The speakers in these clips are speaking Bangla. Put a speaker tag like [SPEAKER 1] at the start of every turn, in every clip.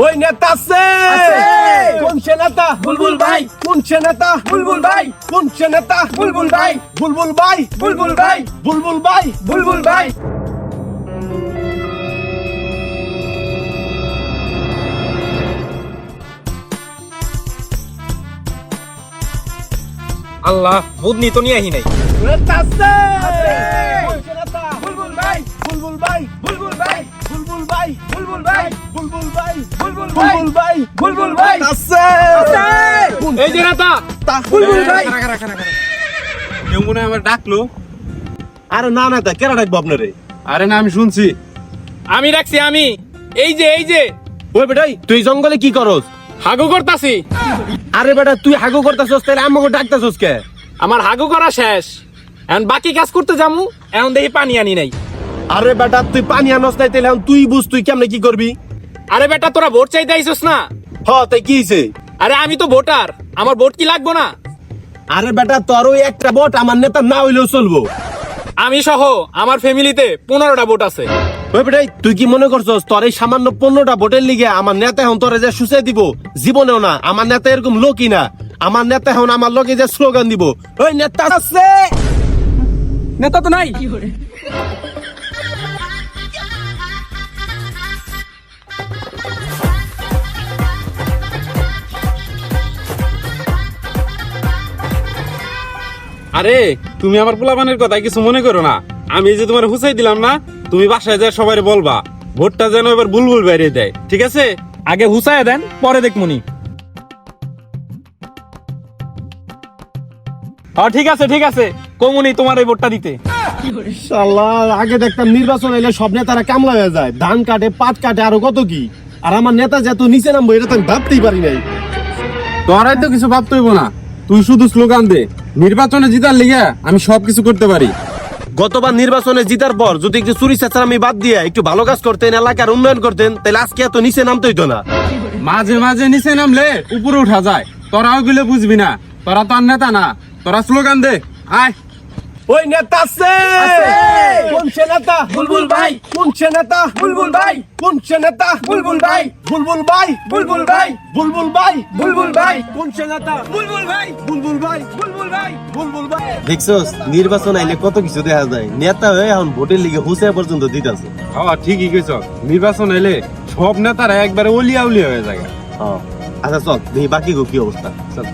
[SPEAKER 1] ওই নেতা আছে কোন সে নেতা?
[SPEAKER 2] বুলবুল ভাই।
[SPEAKER 1] কোন সে নেতা?
[SPEAKER 2] বুলবুল ভাই।
[SPEAKER 1] কোন সে নেতা?
[SPEAKER 2] বুলবুল ভাই।
[SPEAKER 1] বুলবুল ভাই।
[SPEAKER 2] বুলবুল ভাই।
[SPEAKER 1] বুলবুল ভাই।
[SPEAKER 2] বুলবুল ভাই।
[SPEAKER 3] আল্লাহ বুধনি তো নিয়ে আহি নাই।
[SPEAKER 1] নেতা আছে
[SPEAKER 2] আছে।
[SPEAKER 1] কোন সে নেতা?
[SPEAKER 2] বুলবুল ভাই।
[SPEAKER 1] বুলবুল ভাই।
[SPEAKER 2] বুলবুল ভাই।
[SPEAKER 1] বুলবুল ভাই।
[SPEAKER 2] বুলবুল ভাই।
[SPEAKER 1] বুলবুল ভাই।
[SPEAKER 2] বুলবুল ভাই।
[SPEAKER 1] বুলবুল ভাই।
[SPEAKER 2] বুলবুল ভাই।
[SPEAKER 1] আছে
[SPEAKER 2] আছে।
[SPEAKER 1] কোন
[SPEAKER 3] এই যে নেতা
[SPEAKER 2] বুলবুল ভাই।
[SPEAKER 3] কেউ মনে হয় আমার ডাকলো।
[SPEAKER 1] আরে না নেতা কেন ডাকবো আপনারে?
[SPEAKER 3] আরে না আমি শুনছি। আমি ডাকছি আমি। এই যে
[SPEAKER 1] ওই বেটাই তুই জঙ্গলে কি করস?
[SPEAKER 3] হাগু করতাছি।
[SPEAKER 1] আরে বেটা তুই হাগু করতাছস তাহলে আমাকে ডাকতাছস কে?
[SPEAKER 3] আমার হাগু করা শেষ, এখন বাকি কাজ করতে যামু। এখন দেখি পানি আনি নাই।
[SPEAKER 1] আরে বেটা তুই পানি আনস নাই তাহলে এখন তুই বুঝ তুই কেমনে কি করবি?
[SPEAKER 3] আরে বেটা তোরা ভোট চাইতে আইছস না?
[SPEAKER 1] হ তাই কি হইছে?
[SPEAKER 3] আরে আমি তো ভোটার, আমার ভোট কি লাগবো না?
[SPEAKER 1] আরে বেটা তোর ওই একটা ভোট আমার নেতা না হইলেও চলবো।
[SPEAKER 3] আমি সহ আমার ফ্যামিলিতে 15টা ভোট আছে।
[SPEAKER 1] ওই বেটাই তুই কি মনে করছস তোর এই সামান্য 15টা ভোটের লিগে আমার নেতা এখন তোরে যে সুসে দিব? জীবনেও না। আমার নেতা এরকম লোকই না। আমার নেতা এখন আমার লোকে যে স্লোগান দিব, ওই নেতা আছে
[SPEAKER 3] নেতা তো নাই। আরে তুমি আমার পোলাপানের কথা কিছু মনে করো না। আমি এই যে তোমার হুসাই দিলাম না, তুমি বাসায় যায় সবাই বলবা ভোটটা যেন এবার বুলবুল বাইরে দেয়, ঠিক আছে? আগে হুসায় দেন, পরে দেখমুনি। হ্যাঁ ঠিক আছে কমুনি তোমার এই ভোটটা দিতে।
[SPEAKER 1] শালা আগে দেখতাম নির্বাচন এলে সব নেতারা কামলা হয়ে যায়, ধান কাটে পাট কাটে আরো কত কি। আর আমার নেতা যত নিচে নামবো এটা তো আমি ভাবতেই পারি নাই।
[SPEAKER 4] তোরাই তো কিছু ভাবতে হইব না, তুই শুধু স্লোগান দে। নির্বাচনে জিতার লিগে আমি সবকিছু করতে পারি।
[SPEAKER 1] গতবার নির্বাচনে জিতার পর যদি একটু চুরি চেঁচারামি বাদ দিয়ে একটু ভালো কাজ করতেন, এলাকার উন্নয়ন করতেন, তাহলে আজকে এত নিচে নামতে হইতো না।
[SPEAKER 4] মাঝে মাঝে নিচে নামলে উপরে উঠা যায়, তোরা ওগুলো বুঝবি না। তোরা তো আর নেতা না, তোরা স্লোগান দে। আয়
[SPEAKER 1] ওই নেতা আছে কোন সে নেতা?
[SPEAKER 2] বুলবুল ভাই।
[SPEAKER 1] কোন সে নেতা?
[SPEAKER 2] বুলবুল ভাই।
[SPEAKER 1] কোন সে নেতা?
[SPEAKER 2] বুলবুল ভাই।
[SPEAKER 1] বুলবুল ভাই।
[SPEAKER 2] বুলবুল ভাই।
[SPEAKER 1] বুলবুল ভাই।
[SPEAKER 2] বুলবুল ভাই।
[SPEAKER 1] কোন সে নেতা?
[SPEAKER 2] বুলবুল ভাই।
[SPEAKER 1] বুলবুল ভাই।
[SPEAKER 2] বুলবুল ভাই।
[SPEAKER 1] বুলবুল ভাই। দেখছস নির্বাচন আইলে কত কিছু দেখা যায়। নেতা হয়ে এখন ভোটের লিগে হুঁশিয়া পর্যন্ত দিতেছে।
[SPEAKER 4] হ্যাঁ ঠিকই কইছ, নির্বাচন এলে সব নেতারা একবারে অলিয়া উলিয়া হয়ে যায়।
[SPEAKER 1] আচ্ছা চল দেখি বাকি গো কি অবস্থা।
[SPEAKER 4] চল।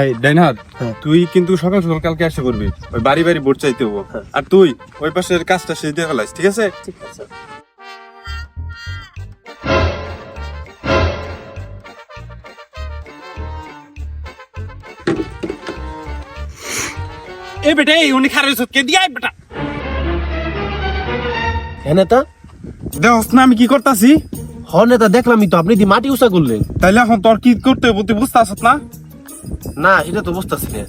[SPEAKER 4] এই ডাইনাথ, তুই কিন্তু সকাল সকাল কালকে আসতে করবি, ওই বাড়ি বাড়ি ভোট চাইতে হবো। আর তুই ওই পাশের কাজটা শেষ দিয়ে ফেলাইস, ঠিক আছে?
[SPEAKER 1] ঠিক আছে।
[SPEAKER 3] এ বেটা এই উনি খারাপ কে দিয়া বেটা।
[SPEAKER 1] হ্যাঁ নেতা।
[SPEAKER 4] দেখস না আমি কি করতাছি?
[SPEAKER 1] হ নেতা দেখলামই তো, আপনি দি মাটি উঁচা করলেন।
[SPEAKER 4] তাইলে এখন তোর কি করতে হবে তুই বুঝতে আসত না?
[SPEAKER 1] না এটা তো বুঝতেছি না।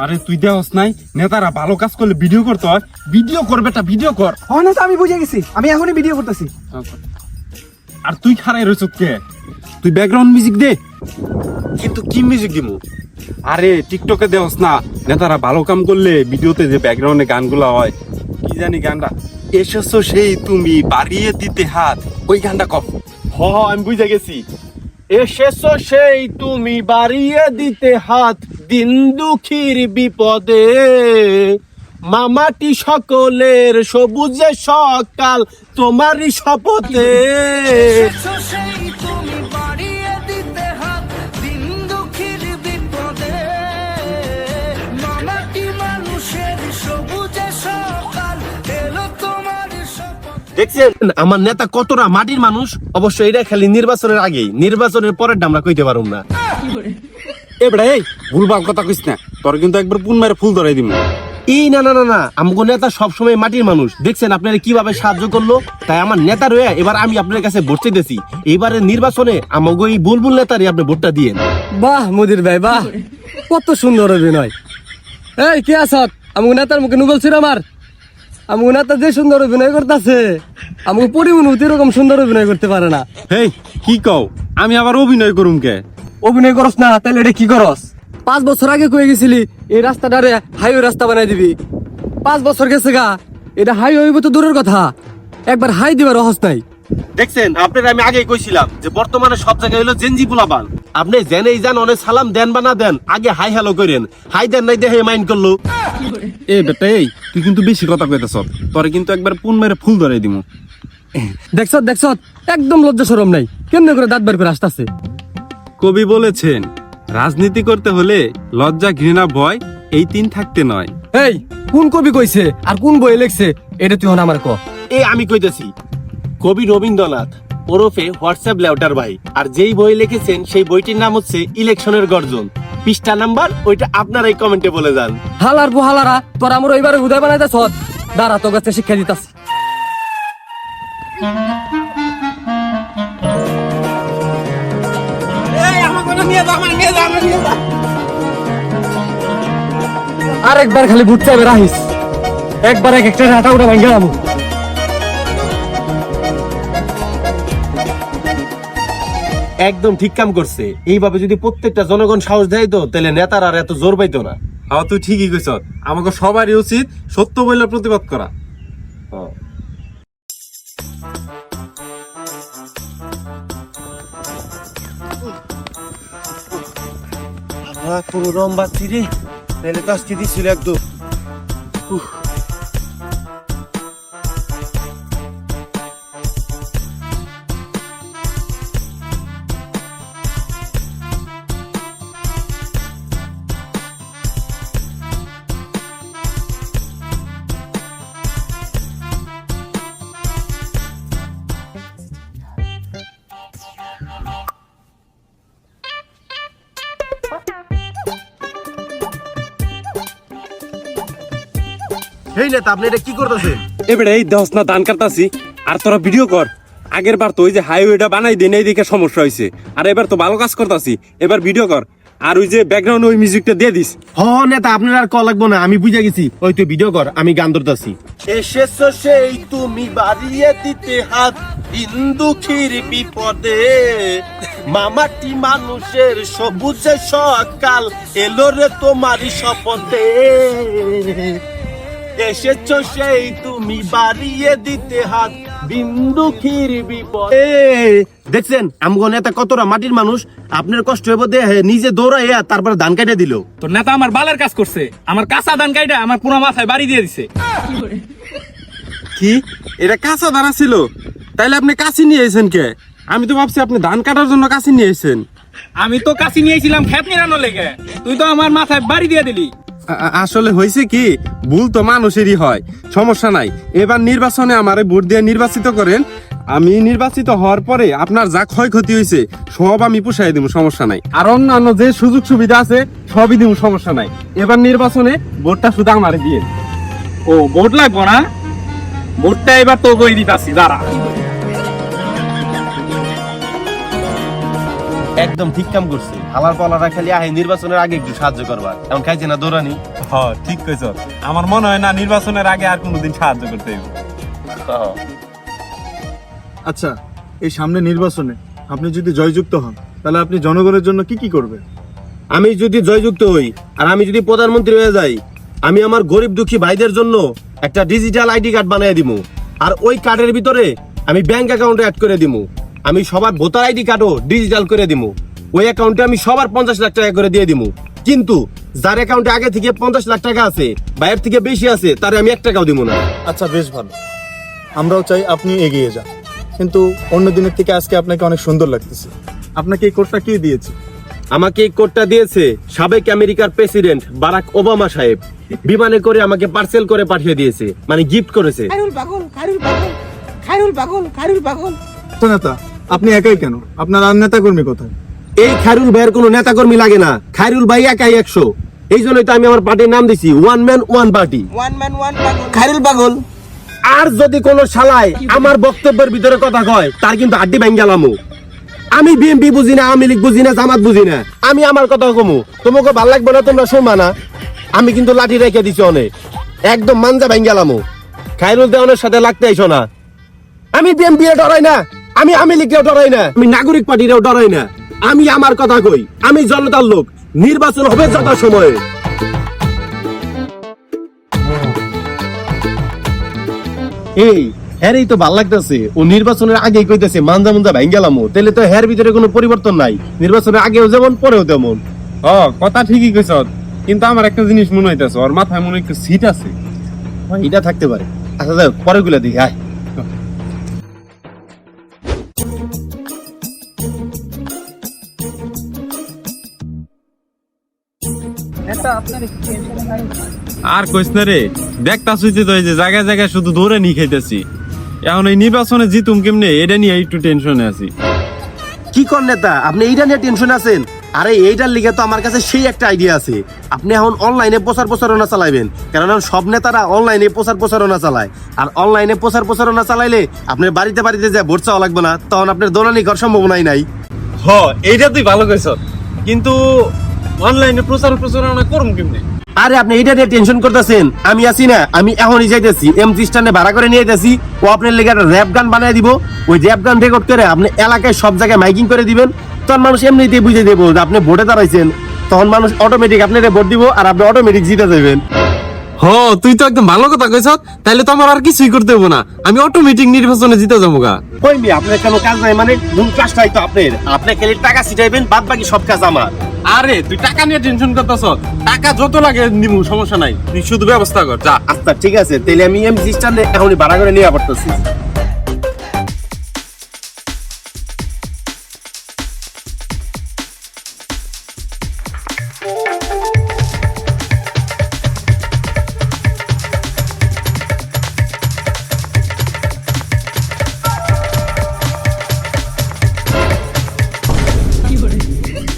[SPEAKER 4] আরে তুই দেখস নাই নেতারা ভালো কাজ করলে ভিডিও করতে হয়? ভিডিও কর বেটা, ভিডিও কর।
[SPEAKER 2] হ্যাঁ না, আমি বুঝে গেছি, আমি এখনই ভিডিও করতেছি।
[SPEAKER 4] আর তুই খারাই রইছ কে? তুই ব্যাকগ্রাউন্ড মিউজিক দে।
[SPEAKER 1] কিন্তু কি মিউজিক দিমু?
[SPEAKER 4] আরে টিকটকে দেখস না নেতারা ভালো কাম করলে ভিডিওতে যে ব্যাকগ্রাউন্ডে গানগুলো হয়, কি জানি গানটা, এসেছো সেই তুমি বাড়িয়ে দিতে হাত, ওই গানটা কর।
[SPEAKER 1] হ আমি বুঝে গেছি। এসেছো সেই তুমি বাড়িয়ে দিতে হাত, দিন দুঃখীর বিপদে মামাটি সকলের সবুজে সকাল তোমারই শপথে।
[SPEAKER 5] সেই তুমি বাড়িয়ে দিতে হাত, দিন দুঃখীর বিপদে মামাটি মানুষের সবুজে সকাল এলো তোমার শপথ।
[SPEAKER 1] দেখছেন আমার নেতা কতটা মাটির মানুষ। অবশ্য এটা খালি নির্বাচনের আগেই, নির্বাচনের পরের আমরা কইতে পারুম না।
[SPEAKER 4] এ বেটা এই ভুলভাল কথা কইস না, তোর কিন্তু একবার পুন মেরে ফুল ধরাই দিমু।
[SPEAKER 1] এই না না না না, আমগো নেতা সবসময় মাটির মানুষ। দেখছেন আপনারা কিভাবে সাহায্য করলো। তাই আমার নেতা রয়ে এবার আমি আপনার কাছে ভোট চাইতেছি। এবারে নির্বাচনে আমাগো এই বুলবুল নেতারই আপনি ভোটটা দিয়েন।
[SPEAKER 6] বাহ মুদির ভাই বাহ, কত সুন্দর অভিনয়। এই কে আছত? আমাকে নেতার মুখে নুবল ছিল আমার আমাকে নেতা যে সুন্দর অভিনয় করতেছে আমাকে পরিমণতি এরকম সুন্দর অভিনয় করতে পারে না।
[SPEAKER 3] হেই কি কও আমি আবার অভিনয় করুম কে?
[SPEAKER 6] অভিনয় করস না তাহলে এটা কি করস? 5 বছর আগে কয়ে গেছিলি এই রাস্তাটারে হাইওয়ে রাস্তা বানাই দিবি। 5 বছর গেছে গা, এটা হাইওয়ে হইব তো দূরের কথা, একবার হাই দিবার রহস নাই।
[SPEAKER 1] দেখছেন আপনার আমি আগেই কইছিলাম যে বর্তমানে সব জায়গায় হলো জেনজি পোলাপান। আপনি জেনেই যান অনেক সালাম দেন বা না দেন, আগে হাই হ্যালো করেন। হাই দেন নাই দেখে মাইন্ড করলো।
[SPEAKER 3] এ বেটা এই তুই কিন্তু বেশি কথা কইতাছ, তোরে কিন্তু একবার পুন মেরে ফুল ধরাই দিমু।
[SPEAKER 6] দেখছ একদম লজ্জা শরম নাই, কেমনে করে দাঁত বের করে আসতেছে।
[SPEAKER 3] কবি বলেছেন রাজনীতি করতে হলে লজ্জা ঘৃণা ভয় এই 3 থাকতে নয়।
[SPEAKER 6] এই কোন কবি কইছে আর কোন বই লিখছে এটা তুই হন আমার ক।
[SPEAKER 1] এই আমি কইতেছি কবি রবীন্দ্রনাথ ওরফে হোয়াটসঅ্যাপ লেউটার ভাই, আর যেই বই লিখেছেন সেই বইটির নাম হচ্ছে ইলেকশনের গর্জন। পৃষ্ঠা নাম্বার ওইটা আপনারাই কমেন্টে বলে যান।
[SPEAKER 6] হালার বুহালারা তোর আমার ওইবারে হুদায় বানাইতেছ, দাঁড়া তো কাছে শিক্ষা দিতাছি। আরেকবার খালি ভুট চাইবে রাহিস, একবার এক একটা হাঁটা উঠা ভাঙ্গে নামু।
[SPEAKER 1] একদম ঠিক কাম করছে। এইভাবে যদি প্রত্যেকটা জনগণ সাহস দেয় তো তাহলে নেতারা আর এত জোর পাইতো না।
[SPEAKER 3] হ্যাঁ তুই ঠিকই কইছ, আমাকে সবারই উচিত সত্য বলে প্রতিবাদ করা।
[SPEAKER 1] কোনো রম বাচ্চি রে, তাহলে তো আজকে দিছিল একদম। এই নেতা আপনি এটা কি করতেছেন?
[SPEAKER 3] এবারে এই দশ না ধান কাটতাছি আর তোরা ভিডিও কর। আগের বার তো ওই যে হাইওয়েটা বানাই দেন এই দিকে সমস্যা হয়েছে, আর এবার তো ভালো কাজ করতাছি, এবার ভিডিও কর আর ওই যে ব্যাকগ্রাউন্ড ওই মিউজিকটা দিয়ে দিস।
[SPEAKER 1] হ নেতা আপনার আর কল লাগবো না, আমি বুঝে গেছি। ওই তুই ভিডিও কর, আমি গান ধরতাছি। এসেছো সেই তুমি বাড়িয়ে দিতে হাত হিন্দুখির বিপদে, মামাটি মানুষের সবুজে সকাল এলো রে তোমারই শপথে। এসেছো সেই তুমি বাড়িয়ে দিতে হাত বিন্দুখির বিপদে। দেখছেন আমগো নেতা কতটা মাটির মানুষ, আপনার কষ্ট হইব দেখে নিজে দৌড়াইয়া তারপর ধান কাটে দিল।
[SPEAKER 7] তোর নেতা আমার বালের কাজ করছে, আমার কাঁচা ধান কাইটা আমার পুরো মাথায় বাড়ি দিয়ে দিছে।
[SPEAKER 3] কি এটা কাঁচা ধারা ছিল? তাইলে আপনি কাশি নিয়ে এসেছেন কে? আমি তো ভাবছি আপনি ধান কাটার জন্য কাশি নিয়ে এসেছেন।
[SPEAKER 7] আমি তো কাশি নিয়েছিলাম খেত নিরানোর লেগে, তুই তো আমার মাথায় বাড়ি দিয়ে দিলি।
[SPEAKER 3] আসলে হয়েছে কি, ভুল তো মানুষেরই হয়, সমস্যা নাই। এবার নির্বাচনে আমারে ভোট দিয়ে নির্বাচিত করেন, আমি নির্বাচিত হওয়ার পরে আপনার যা ক্ষয়ক্ষতি হয়েছে সব আমি পুষাই দিব, সমস্যা নাই। আর অন্যান্য যে সুযোগ সুবিধা আছে সবই দিব, সমস্যা নাই। এবার নির্বাচনে ভোটটা শুধু আমারে দিয়ে।
[SPEAKER 7] ও ভোট লাগবো না, ভোটটা এবার তো করে দিতাছি দাঁড়া।
[SPEAKER 1] একদম ঠিক কাম করছে। হালার পালারা খালি আহে নির্বাচনের আগে একটু সাহায্য করবা, এমন খাইছে না দৌড়ানি।
[SPEAKER 3] হ্যাঁ ঠিক কইছ, আমার মনে হয় না নির্বাচনের আগে আর কোনোদিন সাহায্য করতে হইব।
[SPEAKER 2] আচ্ছা, এই সামনে নির্বাচনে আপনি যদি জয়যুক্ত হন তাহলে আপনি জনগণের জন্য কি কি করবেন?
[SPEAKER 1] আমি যদি জয়যুক্ত হই আর আমি যদি প্রধানমন্ত্রী হয়ে যাই, আমি আমার গরিব দুঃখী ভাইদের জন্য একটা ডিজিটাল আইডি কার্ড বানিয়ে দিব। আর ওই কার্ডের ভিতরে আমি ব্যাংক অ্যাকাউন্ট অ্যাড করে দিব। আমি সবার ভোটার আইডি কার্ডও ডিজিটাল করে দিব। ওই অ্যাকাউন্টে আমি সবার 50 লাখ টাকা করে দিয়ে দিব। কিন্তু যার অ্যাকাউন্টে আগে থেকে 50 লাখ টাকা আছে বা এর থেকে বেশি আছে, তারে আমি 1 টাকাও দিব না।
[SPEAKER 2] আচ্ছা, বেশ ভালো। আমরাও চাই আপনি এগিয়ে যান, কিন্তু অন্য দিনের থেকে আজকে আপনাকে অনেক সুন্দর লাগতেছে। আপনাকে এই কোটটা কে দিয়েছে?
[SPEAKER 1] আমাকে এই কোডটা দিয়েছে সাবেক আমেরিকার প্রেসিডেন্ট বারাক ওবামা সাহেব। বিমানে করে আমাকে পার্সেল করে পাঠিয়ে দিয়েছে, মানে গিফট করেছে।
[SPEAKER 2] নেতা, আপনি একাই কেন? আপনার আর নেতা কর্মী কোথায়?
[SPEAKER 1] এই খায়রুল ভাইয়ের কোনো নেতা কর্মী লাগে না, খায়রুল ভাই একাই 100। এই জন্যই তো আমি আমার পার্টির নাম দিছি one man one party. Khairul পাগল। আর যদি কোনো শালায় আমার বক্তব্যের ভিতরে কথা কয়, তার কিন্তু আড্ডি ভাঙ্গালামু। আমি বিএনপি বুঝি না, আওয়ামী লীগ বুঝি না, জামাত বুঝি না, আমি আমার কথা কমু। তোমাকে ভালো লাগবে না, তোমরা শোনা না। আমি কিন্তু লাঠি রেখে দিছি অনেক, একদম মানজা ভাঙ গেলামও। খায়রুল দেওয়ানের সাথে লাগতে আইসো না। আমি বিএনপি ডরাই না, আমি আওয়ামী লীগকেও ডরাই না, আমি নাগরিক পার্টিরেও ডরাই না। আমি আমার কথা কই, আমি জনতার লোক। নির্বাচন হবে যথা সময়ে। এই হ্যারেই তো ভাল লাগতেছে, ও নির্বাচনের আগেই কইতেছে মানজা মুঞ্জা ভাঙ গেলামও। তাহলে তো হ্যার ভিতরে কোনো পরিবর্তন নাই, নির্বাচনের আগেও যেমন পরেও তেমন।
[SPEAKER 3] কথা ঠিকই কইছ, কিন্তু আমার একটা জিনিস মনে হইতেছে, ওর মাথায় মনে হয় একটু সিট আছে।
[SPEAKER 1] এটা থাকতে পারে। আচ্ছা যাও, পরে গুলা দেখি। আয়
[SPEAKER 3] আর কইস না রে, দেখতাছিস তো এই যে জায়গায় জায়গায় শুধু দৌড়ে নিয়ে খাইতেছি। এখন এই নির্বাচনে জিতুম কেমনে, এটা নিয়ে একটু টেনশনে আছি।
[SPEAKER 1] কি কর নেতা, আপনি এইটা নিয়ে টেনশন আছেন? আরে এইটার লিগে তো আমার কাছে সেই একটা আইডিয়া আছে। আপনি এখন অনলাইনে প্রচার প্রচারণা চালাইবেন, কারণ এখন সব নেতারা অনলাইনে প্রচার প্রচারণা চালায়। আর অনলাইনে প্রচার প্রচারণা চালাইলে আপনার বাড়িতে বাড়িতে যা ভোট চাওয়া লাগবে না, তখন আপনার দোলানি করার সম্ভাবনাই নাই।
[SPEAKER 3] এইটা তুই ভালো কইছ, কিন্তু অনলাইনে প্রচার প্রচারণা করুম কেমনে?
[SPEAKER 1] আরে আপনি এইটা নিয়ে টেনশন করতেছেন, আমি আছি না, আমি এখনই যাইতেছি। এমজি স্ট্যান্ডে ভাড়া করে নিয়ে যাইতেছি। ও আপনার লেগে একটা র্যাপ গান বানিয়ে দিব। ওই র্যাপ গান রেকর্ড করে আপনি এলাকায় সব জায়গায় মাইকিং করে দিবেন। তখন মানুষ এমনিতেই বুঝে দেবো যে আপনি ভোটে দাঁড়াইছেন। তখন মানুষ অটোমেটিক আপনার ভোট দিব, আর আপনি অটোমেটিক জিতে যাবেন।
[SPEAKER 3] তুই তো একদম ভালো কথা কইছ। তাইলে তো আমার আর কিছুই করতে হবে না, আমি অটোমেটিক নির্বাচনে জিতে যাবো গা।
[SPEAKER 1] কই মি, আপনার কোনো কাজ নাই মানে? মূল কাজটাই তো আপনার। আপনি খালি টাকা ছিটাইবেন, বাদ বাকি সব কাজ আমার।
[SPEAKER 3] আরে তুই টাকা নিয়ে টেনশন করতেছ, টাকা যত লাগে নিমু, সমস্যা নাই, তুই শুধু ব্যবস্থা কর যা।
[SPEAKER 1] আচ্ছা ঠিক আছে, তাহলে আমি এমজি স্ট্যান্ডে এখনই ভাড়া করে নিয়ে পড়তেছি।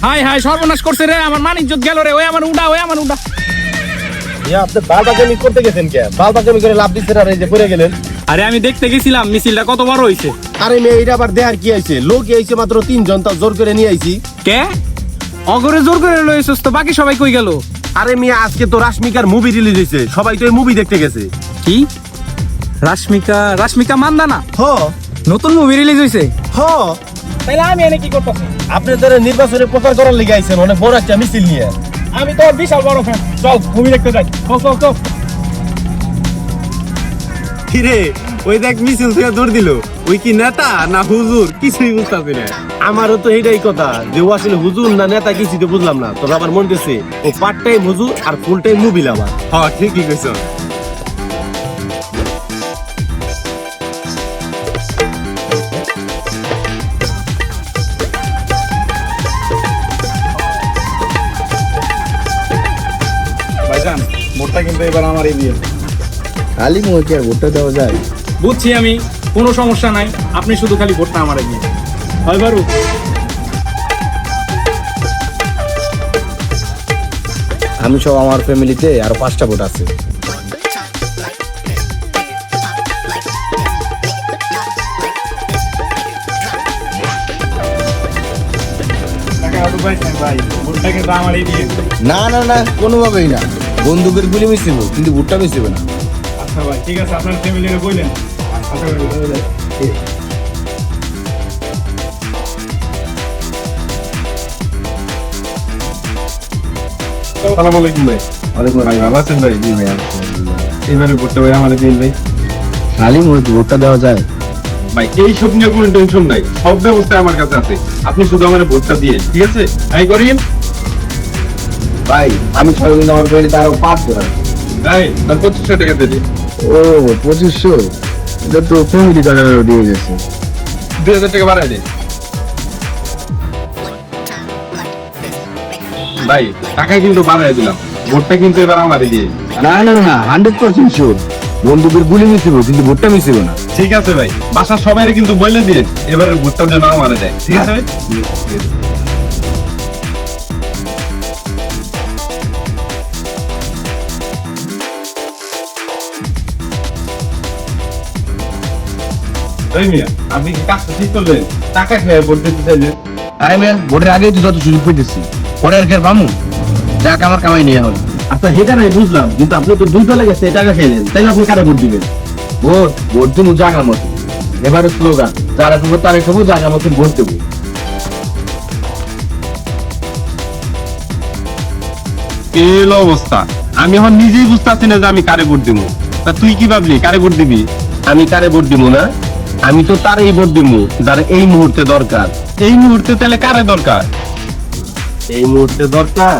[SPEAKER 7] হাই হাই, সর্বনাশ করছে রে, আমার মান ইজ্জত গেল রে। ওই আমার উডা, ওই আমার উডা।
[SPEAKER 1] আপনি বালবাজামি করতে গেছেন কে? বালবাজামি করে লাভ দিচ্ছেন আর এই যে পড়ে গেলেন।
[SPEAKER 7] আরে আমি দেখতে গেছিলাম মিছিলটা কত বড় হইছে।
[SPEAKER 1] আরে মেয়ে, এটা আবার দেখার কি আইছে? লোক আইছে মাত্র 3 জন, তা জোর করে নিয়ে আইছি।
[SPEAKER 7] কে অগরে জোর করে লইছস তো? বাকি সবাই কই গেল?
[SPEAKER 1] আরে মেয়ে, আজকে তো রাশমিকার মুভি রিলিজ হয়েছে, সবাই তো এই মুভি দেখতে গেছে।
[SPEAKER 7] কি রাশমিকা মান্দানা
[SPEAKER 1] হ
[SPEAKER 7] নতুন মুভি রিলিজ হইছে?
[SPEAKER 1] হ,
[SPEAKER 7] তাইলে আমি এনে কি করতেছি?
[SPEAKER 1] আপনি যারা নির্বাচনে প্রচার করার লিগে আইছেন অনেক বড় একটা মিছিল নিয়ে।
[SPEAKER 7] আমি তো বিশাল বড় ফ্যান। চল মুভি দেখতে যাই। চল।
[SPEAKER 3] কিরে, ওই দেখ মিছিল থেকে দৌড় দিল। ওই কি নেতা না হুজুর, কিছুই বুঝতেছি না।
[SPEAKER 1] আমারও তো এইটাই কথা, যে ও আসলে হুজুর না নেতা কিছুই তো বুঝলাম না। তবে আবার মনে হচ্ছে ও পার্ট টাইম হুজুর আর ফুল টাইম মুভি লাভার।
[SPEAKER 3] ঠিকই কইছ।
[SPEAKER 2] ভাইজান, ভোটটা কিন্তু এবার আমারই দিয়ে।
[SPEAKER 8] খালি মুখে আর ভোটটা দেওয়া যায়?
[SPEAKER 7] বুঝছি আমি, কোনো সমস্যা নাই। আপনি শুধু খালি ভোটটা আমারে দিন। হয় বারু।
[SPEAKER 8] আমি সব আমার ফ্যামিলিতে আরো 5টা ভোট আছে।
[SPEAKER 2] ভাই, ভোটটা কিন্তু আমারই দিয়ে।
[SPEAKER 8] না না না, কোনোভাবেই না। বন্দুকের গুলি মিশিব, কিন্তু ভোটটা মিশিবে না।
[SPEAKER 2] আচ্ছা ভাই, ঠিক আছে, আপনার ফ্যামিলিকে বললেন। আশা করি হয়ে যায়।
[SPEAKER 3] আসসালামু আলাইকুম ভাই। ভাই ভালো আছেন ভাই? জি ভাই, এবারে ভোটটা ভাই আমাদের দিন ভাই।
[SPEAKER 8] খালি মুখে ভোটটা দেওয়া যায়?
[SPEAKER 3] ভাই এই সব নিয়ে কোনো টেনশন নাই, সব ব্যবস্থা আমার কাছে আছে। আপনি শুধু আমার ভোটটা দিয়ে, ঠিক আছে? তাই করিন
[SPEAKER 8] ভাই, আমি 6 দিন আমার ফ্যামিলিতে আরো 5 ভোট আছে।
[SPEAKER 3] ভাই। তার 2500 টাকা দিয়ে দিন।
[SPEAKER 8] ও 2500, এটা তো ফ্যামিলি টাকা দিয়ে গেছে।
[SPEAKER 3] 2000 টাকা বাড়াই দিন ভাই। টাকা কিন্তু বাড়াই দিলাম, ভোটটা কিন্তু এবার আমারই দিয়ে।
[SPEAKER 8] না না না, 100% শিওর। বন্দুকের গুলি মিশিব, কিন্তু ভোটটা মিশিবে না।
[SPEAKER 3] ঠিক আছে ভাই, বাসার সবাই কিন্তু বলে দিন এবারে ভোটটা যেন আমারে দেয়, ঠিক আছে ভাই? এই মিয়া, আপনি কি কাজটা ঠিক করলেন? টাকা খেয়ে ভোট দিতে চাইলেন।
[SPEAKER 8] আরে ম্যান, ভোটের আগেই তো যত সুযোগ পেয়েছি, পরে আর কি আর পামু? টাকা আমার কামাই নিয়ে হল।
[SPEAKER 1] আচ্ছা সেটা নাই বুঝলাম, কিন্তু আপনি তো দুই দলে গেছে টাকা খেলেন, তাই আপনি কারে ভোট দিবেন?
[SPEAKER 8] ভোট দেবো জায়গা মতো। এবারে স্লোগান, যারা খাবো তারা খাবো, জায়গা মতো ভোট দেবো।
[SPEAKER 3] এই অবস্থা, আমি এখন নিজেই বুঝতেছি না যে আমি কারে ভোট দিব। তা তুই কি ভাবলি কারে ভোট দিবি?
[SPEAKER 1] আমি কারে ভোট দিব না, আমি তো তারই ভোট দিব যার এই মুহূর্তে দরকার।
[SPEAKER 3] এই মুহূর্তে তাহলে কারে দরকার?
[SPEAKER 1] এই মুহূর্তে দরকার